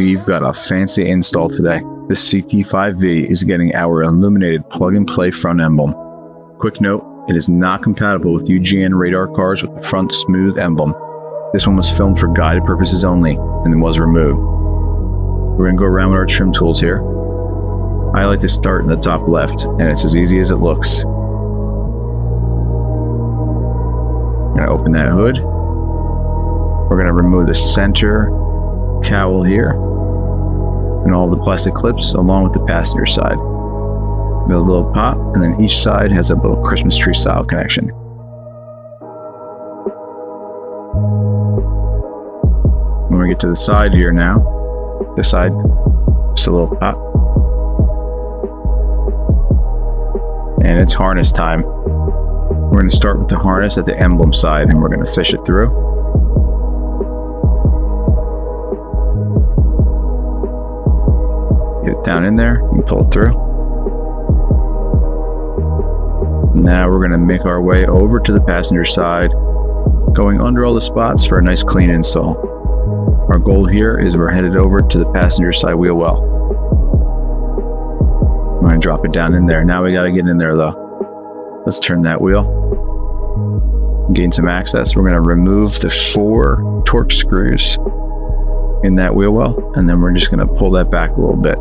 We've got a fancy install today. The CT5V is getting our illuminated plug-and-play front emblem. Quick note, it is not compatible with UGN radar cars with the front smooth emblem. This one was filmed for guided purposes only and then was removed. We're going to go around with our trim tools here. I like to start in the top left, and it's as easy as it looks. I'm going to open that hood. We're going to remove the center cowl here and all the plastic clips along with the passenger side. Build a little pop, and then each side has a little Christmas tree style connection. When we get to the side here now, this side, just a little pop. And it's harness time. We're going to start with the harness at the emblem side, and we're going to fish it through. Get it down in there and pull it through. Now we're going to make our way over to the passenger side, going under all the spots for a nice clean install. Our goal here is we're headed over to the passenger side wheel well. I'm going to drop it down in there. Now we got to get in there though. Let's turn that wheel. Gain some access. We're going to remove the 4 torque screws in that wheel well, and then we're just going to pull that back a little bit.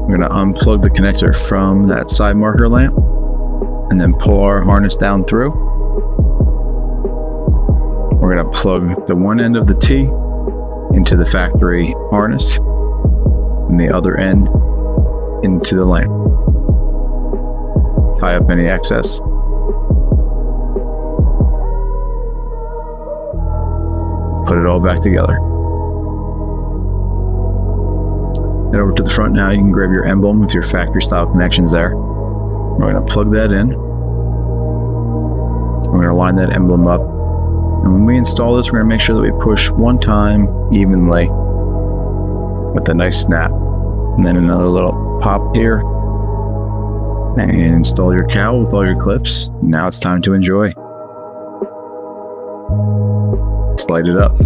We're going to unplug the connector from that side marker lamp and then pull our harness down through. We're going to plug the one end of the T into the factory harness and the other end into the lamp. Tie up any excess. Put it all back together. Head over to the front now. You can grab your emblem with your factory style connections there. We're going to plug that in. We're going to line that emblem up. And when we install this, we're going to make sure that we push one time evenly with a nice snap. And then another little pop here. And install your cowl with all your clips. Now it's time to enjoy. Let's light it up.